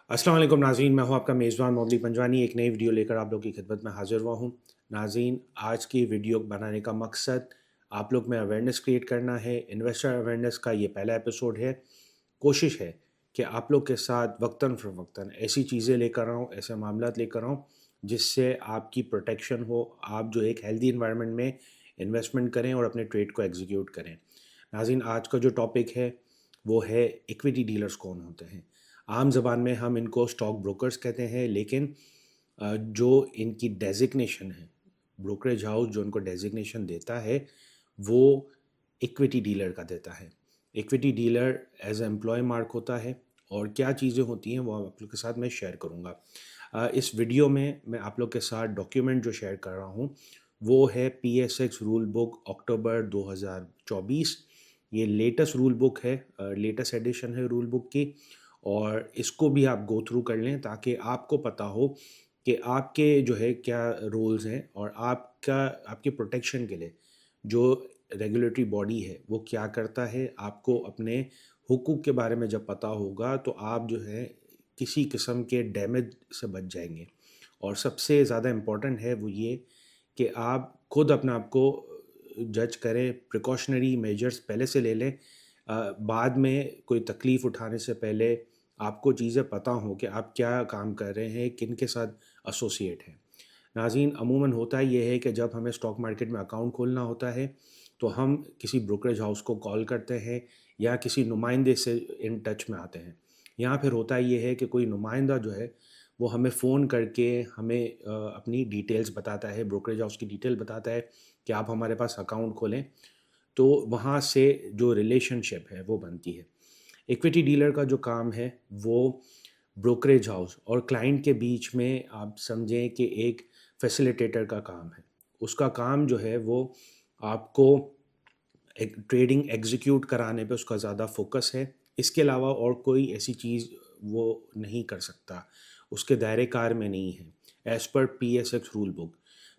अस्सलाम वालेकुम नाज़रीन, मैं हूँ आपका मेज़बान मोहम्मद पंजवानी। एक नई वीडियो लेकर आप लोग की खिदमत में हाज़िर हुआ हूँ। नाज़रीन, आज की वीडियो बनाने का मकसद आप लोग में अवेयरनेस क्रिएट करना है। इन्वेस्टर अवेयरनेस का ये पहला एपिसोड है। कोशिश है कि आप लोग के साथ वक्तन फ़वक्तन ऐसी चीज़ें लेकर आऊँ, ऐसे मामलात लेकर आऊँ, जिससे आपकी प्रोटेक्शन हो, आप जो एक हेल्दी एनवायरनमेंट में इन्वेस्टमेंट करें और अपने ट्रेड को एग्ज़ीक्यूट करें। नाज़रीन, आज का जो टॉपिक है, वो है इक्विटी डीलर्स कौन होते हैं? आम ज़बान में हम इनको स्टॉक ब्रोकर्स कहते हैं, लेकिन जो इनकी डेज़िग्नेशन है, ब्रोकरेज हाउस जो इनको डेज़िग्नेशन देता है, वो इक्विटी डीलर का देता है। Equity dealer as employ mark होता है और क्या चीज़ें होती हैं, वो आप लोग के साथ मैं शेयर करूँगा। इस वीडियो में मैं आप लोग के साथ डॉक्यूमेंट जो शेयर कर रहा हूँ, वो है पीएसएक्स रूल बुक अक्टूबर 2024। ये लेटेस्ट रूल बुक है, लेटेस्ट एडिशन है रूल बुक की, और इसको भी आप गो थ्रू कर लें ताकि आपको पता हो कि आपके जो है क्या रूल्स हैं, और आपकी प्रोटेक्शन के लिए जो रेगुलेटरी बॉडी है वो क्या करता है। आपको अपने हुकूक के बारे में जब पता होगा तो आप जो है किसी किस्म के डैमेज से बच जाएंगे। और सबसे ज़्यादा इम्पोर्टेंट है वो ये कि आप खुद अपने आप को जज करें, प्रिकॉशनरी मेजर्स पहले से ले लें। बाद में कोई तकलीफ़ उठाने से पहले आपको चीज़ें पता हों कि आप क्या काम कर रहे हैं, किन के साथ एसोसिएट हैं। नाज़रीन, अमूमन होता ये है कि जब हमें स्टॉक मार्केट में अकाउंट खोलना होता है, तो हम किसी ब्रोकरेज हाउस को कॉल करते हैं या किसी नुमाइंदे से इन टच में आते हैं। या फिर होता ये है कि कोई नुमाइंदा जो है, वो हमें फ़ोन करके हमें अपनी डिटेल्स बताता है, ब्रोकरेज हाउस की डिटेल बताता है कि आप हमारे पास अकाउंट खोलें। तो वहाँ से जो रिलेशनशिप है, वो बनती है। इक्विटी डीलर का जो काम है, वो ब्रोकरेज हाउस और क्लाइंट के बीच में आप समझें कि एक फैसिलिटेटर का काम है। उसका काम जो है वो आपको एक ट्रेडिंग एग्जीक्यूट कराने पे उसका ज़्यादा फोकस है। इसके अलावा और कोई ऐसी चीज़ वो नहीं कर सकता, उसके दायरे कार में नहीं है, as per PSX rule book.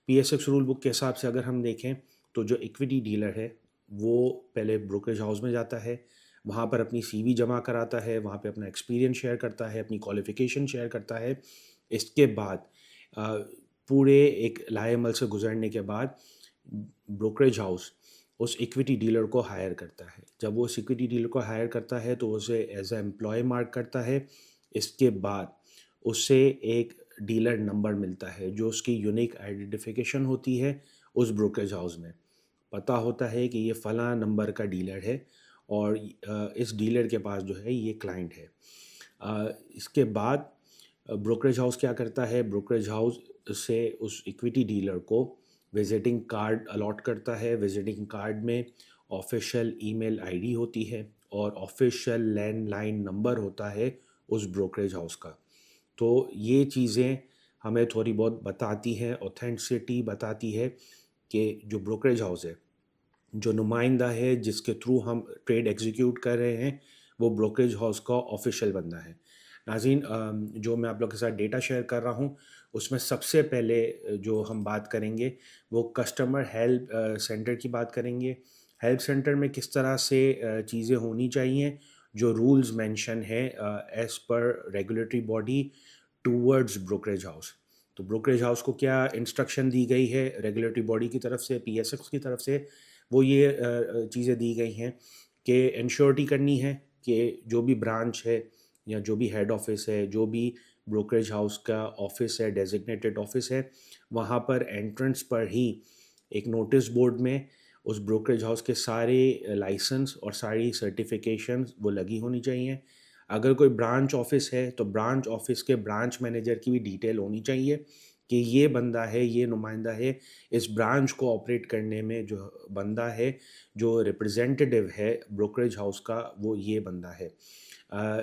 PSX rule book के हिसाब से अगर हम देखें, तो जो इक्विटी डीलर है, वो पहले ब्रोकरेज हाउस में जाता है, वहाँ पर अपनी सीवी जमा कराता है, वहाँ पे अपना एक्सपीरियंस शेयर करता है, अपनी क्वालिफ़िकेशन शेयर करता है। इसके बाद अ, पूरे एक लाए-अमल से गुज़रने के बाद ब्रोकरेज हाउस उस इक्विटी डीलर को हायर करता है। जब वो उस इक्विटी डीलर को हायर करता है, तो उसे एज़ अ एम्प्लॉयी मार्क करता है। इसके बाद उसे एक डीलर नंबर मिलता है, जो उसकी यूनिक आइडेंटिफिकेशन होती है उस ब्रोकरेज हाउस में। पता होता है कि ये फ़लाँ नंबर का डीलर है, और इस डीलर के पास जो है ये क्लाइंट है। इसके बाद ब्रोकरेज हाउस क्या करता है, ब्रोकरेज हाउस से उस इक्विटी डीलर को विजिटिंग कार्ड अलॉट करता है। विजिटिंग कार्ड में ऑफिशियल ईमेल आईडी होती है और ऑफिशियल लैंडलाइन नंबर होता है उस ब्रोकरेज हाउस का। तो ये चीज़ें हमें थोड़ी बहुत बताती हैं, ऑथेंटिसिटी बताती है कि जो ब्रोकरेज हाउस है, जो नुमाइंदा है जिसके थ्रू हम ट्रेड एग्जीक्यूट कर रहे हैं, वो ब्रोकरेज हाउस का ऑफिशियल बंदा है। नाज़रीन, जो मैं आप लोग के साथ डेटा शेयर कर रहा हूँ, उसमें सबसे पहले जो हम बात करेंगे, वो कस्टमर हेल्प सेंटर की बात करेंगे। हेल्प सेंटर में किस तरह से चीज़ें होनी चाहिए, जो रूल्स मेंशन है as per regulatory body towards brokerage house. तो ब्रोकरेज हाउस को क्या इंस्ट्रक्शन दी गई है रेगुलेटरी बॉडी की तरफ से, पीएसएक्स की तरफ से, वो ये चीज़ें दी गई हैं कि इंश्योरिटी करनी है कि जो भी ब्रांच है या जो भी हेड ऑफिस है, जो भी ब्रोकरेज हाउस का ऑफिस है, डेजिग्नेटेड ऑफिस है, वहाँ पर एंट्रेंस पर ही एक नोटिस बोर्ड में उस ब्रोकरेज हाउस के सारे लाइसेंस और सारी सर्टिफिकेशंस वो लगी होनी चाहिए। अगर कोई ब्रांच ऑफिस है, तो ब्रांच ऑफिस के ब्रांच मैनेजर की भी डिटेल होनी चाहिए कि ये बंदा है, ये नुमाइंदा है, इस ब्रांच को ऑपरेट करने में जो बंदा है, जो रिप्रेजेंटेटिव है ब्रोकरेज हाउस का, वो ये बंदा है।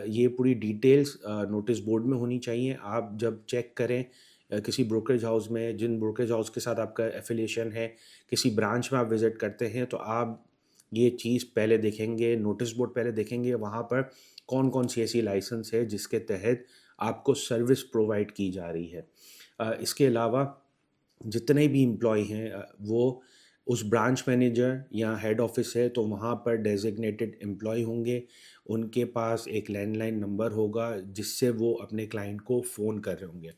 ये पूरी डिटेल्स नोटिस बोर्ड में होनी चाहिए। आप जब चेक करें किसी ब्रोकरेज हाउस में, जिन ब्रोकरेज हाउस के साथ आपका एफिलिएशन है, किसी ब्रांच में आप विज़िट करते हैं, तो आप ये चीज़ पहले देखेंगे, नोटिस बोर्ड पहले देखेंगे, वहाँ पर कौन-कौन सी ऐसी लाइसेंस है जिसके तहत आपको सर्विस प्रोवाइड की जा रही है। इसके अलावा जितने भी एम्प्लॉयी हैं, वो उस ब्रांच मैनेजर या हेड ऑफ़िस है तो वहाँ पर डेज़िग्नेटेड एम्प्लॉयी होंगे, उनके पास एक लैंडलाइन नंबर होगा जिससे वो अपने क्लाइंट को फ़ोन कर रहे होंगे।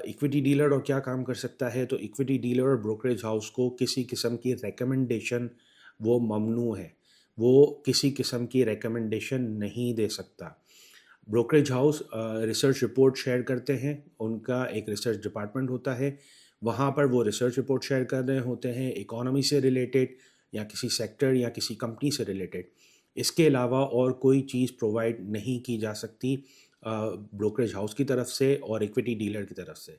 इक्विटी डीलर और क्या काम कर सकता है, तो इक्विटी डीलर और ब्रोकरेज हाउस को किसी किस्म की रिकमेंडेशन वो ममनू है, वो किसी किस्म की रिकमेंडेशन नहीं दे सकता। Brokerage house research report share करते हैं, उनका एक रिसर्च डिपार्टमेंट होता है, वहाँ पर वो रिसर्च रिपोर्ट शेयर कर रहे होते हैं इकोनॉमी से रिलेटेड या किसी सेक्टर या किसी कंपनी से रिलेटेड। इसके अलावा और कोई चीज़ प्रोवाइड नहीं की जा सकती ब्रोकरेज हाउस की तरफ से और इक्विटी डीलर की तरफ से।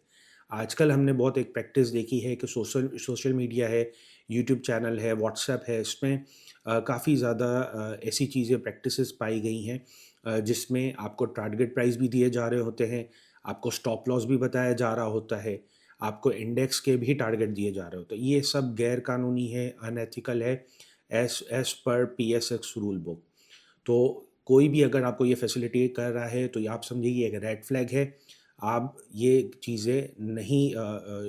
आजकल हमने बहुत एक प्रैक्टिस देखी है कि सोशल सोशल मीडिया है, यूट्यूब चैनल है, व्हाट्सएप है, इसमें काफ़ी ज़्यादा ऐसी चीज़ें प्रैक्टिसेस पाई गई हैं जिसमें आपको टारगेट प्राइस भी दिए जा रहे होते हैं, आपको स्टॉप लॉस भी बताया जा रहा होता है, आपको इंडेक्स के भी टारगेट दिए जा रहे होते हैं। ये सब गैर कानूनी है, अनएथिकल है, as as per PSX rule book. तो कोई भी अगर आपको ये फैसिलिटेट कर रहा है तो ये आप समझिए ये एक रेड फ्लैग है। आप ये चीज़ें नहीं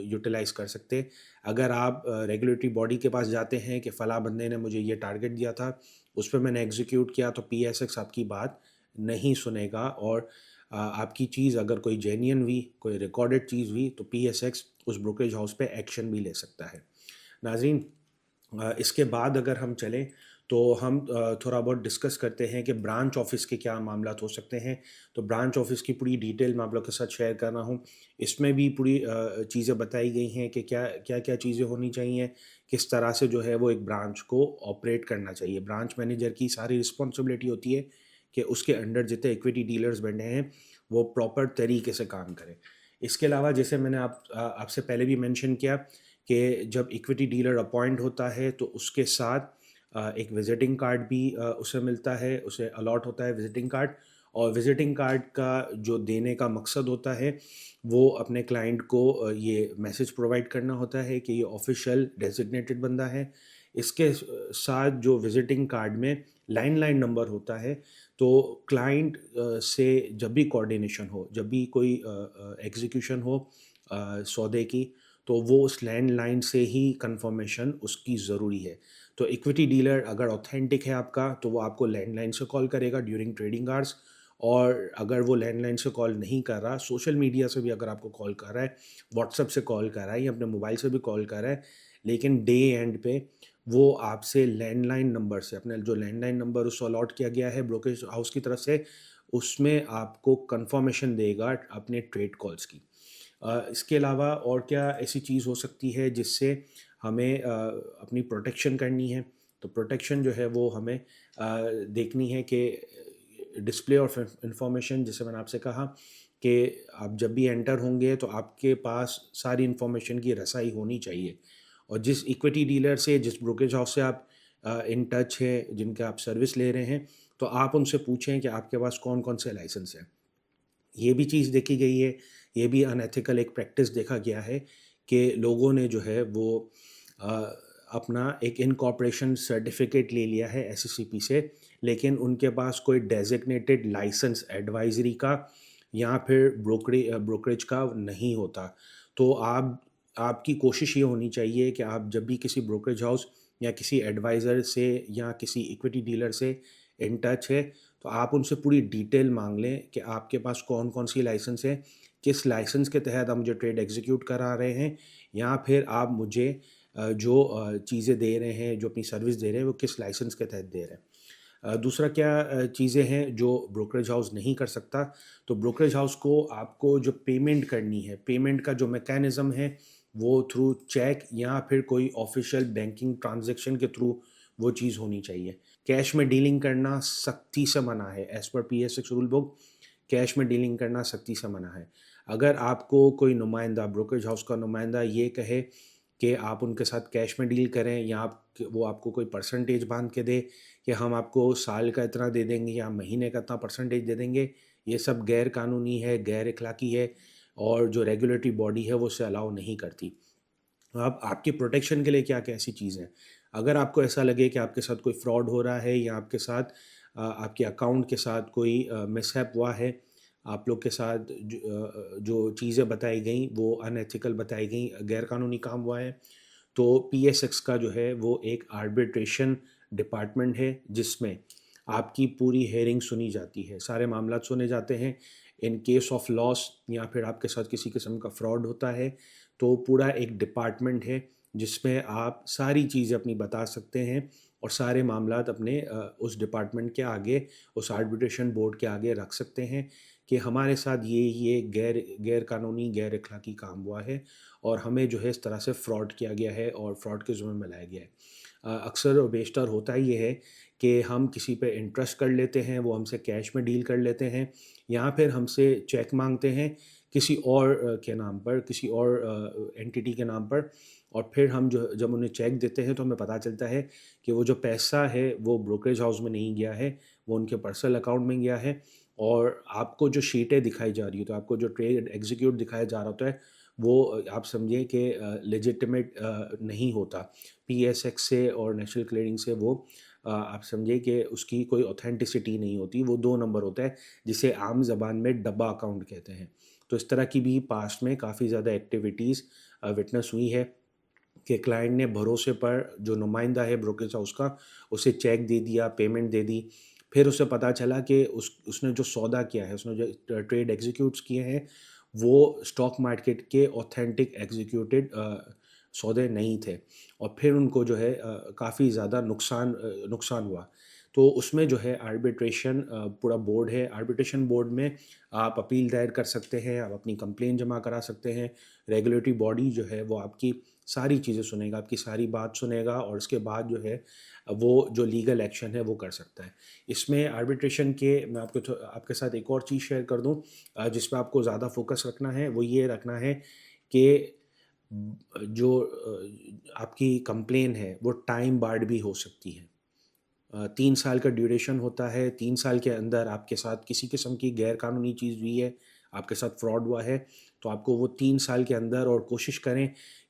यूटिलाइज़ कर सकते। अगर आप रेगुलेटरी बॉडी के पास जाते हैं कि फ़लाँ बंदे ने मुझे ये टारगेट दिया था, उस पे मैंने एग्ज़ीक्यूट किया तो पीएसएक्स आपकी बात नहीं सुनेगा और आपकी चीज़ अगर कोई जेन्युइन हुई, कोई रिकॉर्डेड चीज़ हुई तो पीएसएक्स उस ब्रोकरेज हाउस पे एक्शन भी ले सकता है। नाज़रीन, इसके बाद अगर हम चलें तो हम थोड़ा बहुत डिस्कस करते हैं कि ब्रांच ऑफ़िस के क्या मामलात हो सकते हैं। तो ब्रांच ऑफ़िस की पूरी डिटेल मैं आप लोग के साथ शेयर कर रहा हूँ। इसमें भी पूरी चीज़ें बताई गई हैं कि क्या-क्या चीज़ें होनी चाहिए, किस तरह से जो है वो एक ब्रांच को ऑपरेट करना चाहिए। ब्रांच मैनेजर की सारी रिस्पॉन्सिबिलिटी होती है कि उसके अंडर जितने इक्विटी डीलर्स बैठे हैं, वो प्रॉपर तरीके से काम करें। इसके अलावा जैसे मैंने आपसे पहले भी मेंशन किया कि जब इक्विटी डीलर अपॉइंट होता है तो उसके साथ एक विज़िटिंग कार्ड भी उसे मिलता है, उसे अलॉट होता है विज़िटिंग कार्ड और विज़िटिंग कार्ड का जो देने का मकसद होता है, वो अपने क्लाइंट को ये मैसेज प्रोवाइड करना होता है कि ये ऑफ़िशियल डेज़िग्नेटेड बंदा है। इसके साथ जो विज़िटिंग कार्ड में लैंडलाइन नंबर होता है, तो क्लाइंट से जब भी कोऑर्डिनेशन हो, जब भी कोई एग्ज़ीक्यूशन हो सौदे की, तो वो उस लैंडलाइन से ही कन्फर्मेशन उसकी ज़रूरी है। तो इक्विटी डीलर अगर ऑथेंटिक है आपका, तो वो आपको लैंडलाइन से कॉल करेगा ड्यूरिंग ट्रेडिंग आवर्स और अगर वो लैंडलाइन से कॉल नहीं कर रहा, सोशल मीडिया से भी अगर आपको कॉल कर रहा है, व्हाट्सएप से कॉल कर रहा है या अपने मोबाइल से भी कॉल कर रहा है, लेकिन डे एंड पे वो आपसे लैंडलाइन नंबर से अपने जो लैंडलाइन नंबर उसको अलॉट किया गया है ब्रोकरेज हाउस की तरफ से, उसमें आपको कन्फर्मेशन देगा अपने ट्रेड कॉल्स की। इसके अलावा और क्या ऐसी चीज़ हो सकती है जिससे हमें अपनी प्रोटेक्शन करनी है? तो प्रोटेक्शन जो है वो हमें देखनी है कि डिस्प्ले ऑफ इंफॉर्मेशन जैसे मैंने आपसे कहा कि आप जब भी एंटर होंगे तो आपके पास सारी इंफॉर्मेशन की रसाई होनी चाहिए और जिस इक्विटी डीलर से जिस ब्रोकरेज हाउस से आप इन टच है जिनका आप सर्विस ले रहे हैं तो आप उनसे पूछें कि आपके पास कौन कौन से लाइसेंस हैं। ये भी चीज़ देखी गई है, ये भी अनएथिकल एक प्रैक्टिस देखा गया है कि लोगों ने जो है वो अ, अपना एक इनकॉर्पोरेशन सर्टिफ़िकेट ले लिया है एससीसीपी से, लेकिन उनके पास कोई डेज़िग्नेटेड लाइसेंस एडवाइज़री का या फिर ब्रोकरेज का नहीं होता। तो आपकी कोशिश ये होनी चाहिए कि आप जब भी किसी ब्रोकरेज हाउस या किसी एडवाइज़र से या किसी इक्विटी डीलर से इन टच है, तो आप उनसे पूरी डिटेल माँग लें कि आपके पास कौन-कौन सी लाइसेंस है, किस लाइसेंस के तहत आप मुझे ट्रेड एग्ज़ीक्यूट करा रहे हैं या फिर आप मुझे जो चीज़ें दे रहे हैं, जो अपनी सर्विस दे रहे हैं, वो किस लाइसेंस के तहत दे रहे हैं। दूसरा क्या चीज़ें हैं जो ब्रोकरेज हाउस नहीं कर सकता, तो ब्रोकरेज हाउस को आपको जो पेमेंट करनी है, पेमेंट का जो मैकेनिज़्म है, वो थ्रू चेक या फिर कोई ऑफ़िशियल बैंकिंग ट्रांज़ैक्शन के थ्रू वो चीज़ होनी चाहिए। कैश में डीलिंग करना सख्ती से मना है, as per PSX rule book cash में डीलिंग करना सख्ती से मना है। अगर आपको कोई नुमाइंदा ब्रोकरेज हाउस का नुमाइंदा ये कहे कि आप उनके साथ कैश में डील करें या वो आपको कोई परसेंटेज बांध के दे कि हम आपको साल का इतना दे देंगे या महीने का इतना परसेंटेज दे देंगे, ये सब गैर कानूनी है, गैर अखलाकी है और जो रेगुलेटरी बॉडी है वो उसे अलाउ नहीं करती। अब आपकी प्रोटेक्शन के लिए क्या-क्या ऐसी चीज़ें हैं? अगर आपको ऐसा लगे कि आपके साथ कोई फ्रॉड हो रहा है या आपके साथ आपके अकाउंट के साथ कोई मिसहैप हुआ है, आप लोग के साथ जो चीज़ें बताई गईं वो अनएथिकल बताई गईं, गैर कानूनी काम हुआ है, تو پی ایس ایکس کا جو ہے وہ ایک آربیٹریشن ڈپارٹمنٹ ہے جس میں آپ کی پوری ہیئرنگ سنی جاتی ہے، سارے معاملات سنے جاتے ہیں۔ ان کیس آف لاس یا پھر آپ کے ساتھ کسی قسم کا فراڈ ہوتا ہے تو پورا ایک ڈپارٹمنٹ ہے جس میں آپ ساری چیزیں اپنی بتا سکتے ہیں اور سارے معاملات اپنے اس ڈپارٹمنٹ کے آگے، اس آربیٹریشن بورڈ کے آگے رکھ سکتے ہیں کہ ہمارے ساتھ یہ غیر قانونی، غیر اخلاقی کام ہوا ہے اور ہمیں جو ہے اس طرح سے فراڈ کیا گیا ہے اور فراڈ کے ذمہ میں لایا گیا ہے۔ اکثر و بیشتر ہوتا یہ ہے کہ ہم کسی پہ انٹرسٹ کر لیتے ہیں، وہ ہم سے کیش میں ڈیل کر لیتے ہیں، یا پھر ہم سے چیک مانگتے ہیں کسی اور کے نام پر، کسی اور اینٹیٹی کے نام پر، اور پھر ہم جب انہیں چیک دیتے ہیں تو ہمیں پتہ چلتا ہے کہ وہ جو پیسہ ہے وہ بروکریج ہاؤس میں نہیں گیا ہے، وہ ان کے پرسنل اکاؤنٹ میں گیا ہے، اور آپ کو جو شیٹیں دکھائی جا رہی ہوتی ہیں، آپ کو جو ٹریڈ ایگزیکیوٹ دکھایا جا رہا ہوتا ہے وہ آپ سمجھیں کہ لیجیٹمیٹ نہیں ہوتا۔ پی ایس ایکس سے اور نیشنل کلیئرنگ سے وہ آپ سمجھیں کہ اس کی کوئی اوتھینٹسٹی نہیں ہوتی، وہ 2 نمبر ہوتا ہے جسے عام زبان میں ڈبہ اکاؤنٹ کہتے ہیں۔ تو اس طرح کی بھی پاسٹ میں کافی زیادہ ایکٹیویٹیز وٹنس ہوئی ہے کہ کلائنٹ نے بھروسے پر جو نمائندہ ہے بروکریج ہاؤس کا، اسے چیک دے دیا، پیمنٹ دے دی، پھر اسے پتہ چلا کہ اس نے جو سودا کیا ہے، اس نے جو ٹریڈ ایگزیکیوٹس کیے ہیں وہ اسٹاک مارکیٹ کے اوتھینٹک ایگزیکیوٹڈ سودے نہیں تھے، اور پھر ان کو جو ہے کافی زیادہ نقصان ہوا۔ تو اس میں جو ہے آربیٹریشن پورا بورڈ ہے، آربیٹریشن بورڈ میں آپ اپیل دائر کر سکتے ہیں، آپ اپنی کمپلین جمع کرا سکتے ہیں، ریگولیٹری باڈی جو ہے وہ آپ کی ساری چیزیں سنے گا، آپ کی ساری بات سنے گا، اور اس کے بعد جو ہے وہ جو لیگل ایکشن ہے وہ کر سکتا ہے۔ اس میں آربیٹریشن کے میں آپ کے ساتھ ایک اور چیز شیئر کر دوں جس پہ آپ کو زیادہ فوکس رکھنا ہے، وہ یہ رکھنا ہے کہ جو آپ کی کمپلین ہے وہ ٹائم بارڈ بھی ہو سکتی ہے۔ 3 سال کا ڈیوریشن ہوتا ہے، 3 سال کے اندر آپ کے ساتھ کسی قسم کی غیر قانونی چیز ہوئی ہے، آپ کے ساتھ فراڈ ہوا ہے، تو آپ کو وہ 3 سال کے اندر، اور کوشش کریں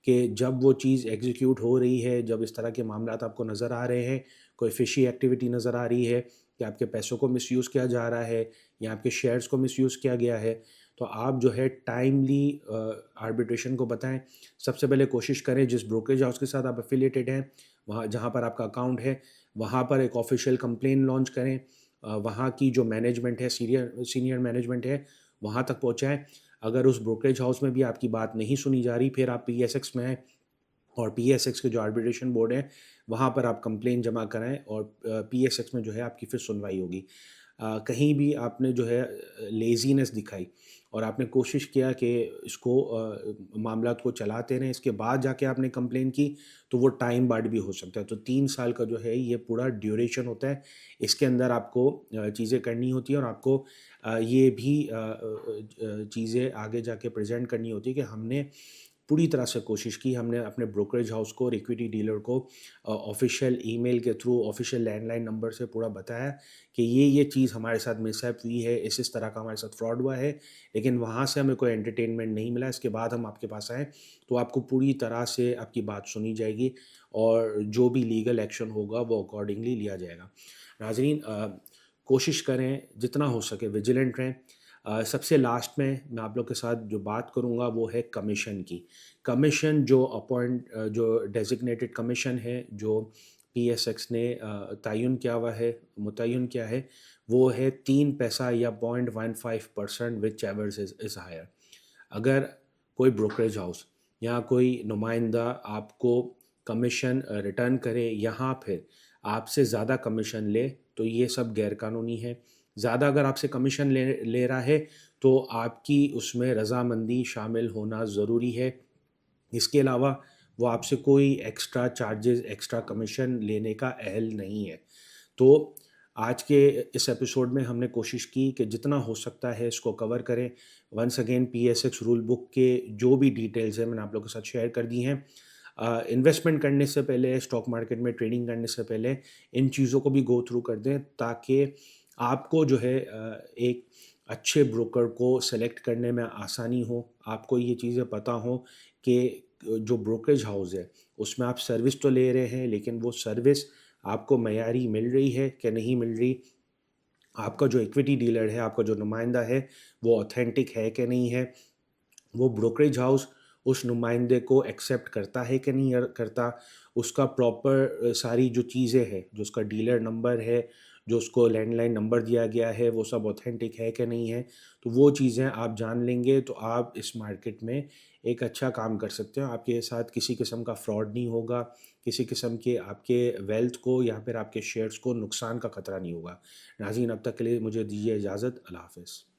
کہ جب وہ چیز ایگزیکیوٹ ہو رہی ہے، جب اس طرح کے معاملات آپ کو نظر آ رہے ہیں، کوئی فشی ایکٹیویٹی نظر آ رہی ہے کہ آپ کے پیسوں کو مس یوز کیا جا رہا ہے یا آپ کے شیئرز کو مس یوز کیا گیا ہے، تو آپ جو ہے ٹائملی آربیٹریشن کو بتائیں۔ سب سے پہلے کوشش کریں جس بروکریج ہاؤس کے ساتھ آپ افیلیٹڈ ہیں، وہاں جہاں پر آپ کا اکاؤنٹ ہے، وہاں پر ایک آفیشیل کمپلین لانچ کریں، وہاں کی جو مینجمنٹ ہے، سینئر مینجمنٹ ہے، وہاں تک پہنچائیں۔ اگر اس بروکریج ہاؤس میں بھی آپ کی بات نہیں سنی جا رہی، پھر آپ پی ایس ایکس میں آئیں، اور پی ایس ایکس کے جو آربیٹریشن بورڈ ہیں وہاں پر آپ کمپلین جمع کرائیں، اور پی ایس ایکس میں جو ہے آپ کی پھر سنوائی ہوگی۔ کہیں بھی آپ نے جو ہے لیزینس دکھائی اور آپ نے کوشش کیا کہ اس کو معاملات کو چلاتے رہیں، اس کے بعد جا کے آپ نے کمپلین کی، تو وہ ٹائم بارڈ بھی ہو سکتا ہے۔ تو 3 سال کا جو ہے یہ پورا ڈیوریشن ہوتا ہے، اس کے اندر آپ کو چیزیں کرنی ہوتی ہیں، اور آپ کو یہ بھی چیزیں آگے جا کے پریزنٹ کرنی ہوتی ہے کہ ہم نے پوری طرح سے کوشش کی، ہم نے اپنے بروکریج ہاؤس کو اور ایکویٹی ڈیلر کو آفیشیل ای میل کے through, official landline number سے پورا بتایا کہ یہ چیز ہمارے ساتھ مس ایپ ہوئی ہے، اس طرح کا ہمارے ساتھ فراڈ ہوا ہے، لیکن وہاں سے ہمیں کوئی انٹرٹینمنٹ نہیں ملا، اس کے بعد ہم آپ کے پاس آئیں تو آپ کو پوری طرح سے آپ کی بات سنی جائے گی، اور جو بھی لیگل ایکشن ہوگا وہ اکارڈنگلی لیا جائے گا۔ ناظرین، کوشش کریں جتنا ہو سکے ویجیلنٹ رہیں۔ سب سے لاسٹ میں آپ لوگ کے ساتھ جو بات کروں گا وہ ہے کمیشن کی۔ کمیشن جو ڈیزگنیٹڈ کمیشن ہے، جو پی ایس ایکس نے متعین کیا ہے، وہ ہے 3 پیسہ یا 0.15% وچ ایور از ہائر۔ اگر کوئی بروکریج ہاؤس یا کوئی نمائندہ آپ کو کمیشن ریٹرن کرے، یہاں پھر آپ سے زیادہ کمیشن لے، تو یہ سب غیر قانونی ہے۔ زیادہ اگر آپ سے کمیشن لے رہا ہے تو آپ کی اس میں رضامندی شامل ہونا ضروری ہے۔ اس کے علاوہ وہ آپ سے کوئی ایکسٹرا چارجز، ایکسٹرا کمیشن لینے کا اہل نہیں ہے۔ تو آج کے اس ایپیسوڈ میں ہم نے کوشش کی کہ جتنا ہو سکتا ہے اس کو کور کریں۔ Once again P S X rule book کے جو بھی ڈیٹیلز ہیں میں نے آپ لوگوں کے ساتھ شیئر کر دی ہیں۔ انویسٹمنٹ کرنے سے پہلے، اسٹاک مارکیٹ میں ٹریڈنگ کرنے سے پہلے ان چیزوں کو بھی گو تھرو کر دیں، تاکہ آپ کو جو ہے ایک اچھے بروکر کو سلیکٹ کرنے میں آسانی ہو، آپ کو یہ چیزیں پتہ ہوں کہ جو بروکریج ہاؤس ہے اس میں آپ سروس تو لے رہے ہیں، لیکن وہ سروس آپ کو معیاری مل رہی ہے کہ نہیں مل رہی، آپ کا جو ایکویٹی ڈیلر ہے، آپ کا جو نمائندہ ہے وہ اوتھینٹک ہے کہ نہیں ہے، وہ بروکریج ہاؤس उस नुमाइंदे को एक्सेप्ट करता है कि नहीं करता, उसका प्रॉपर सारी जो चीज़ें हैं, जो उसका डीलर नंबर है, जो उसको लैंडलाइन नंबर दिया गया है, वो सब ऑथेंटिक है कि नहीं है। तो वो चीज़ें आप जान लेंगे तो आप इस मार्केट में एक अच्छा काम कर सकते हो। आपके साथ किसी किस्म का फ्रॉड नहीं होगा, किसी किस्म के आपके वेल्थ को या फिर आपके शेयर्स को नुकसान का खतरा नहीं होगा। नाज़रीन, अब तक के लिए मुझे दीजिए इजाज़त। अल्लाह हाफ़िज़।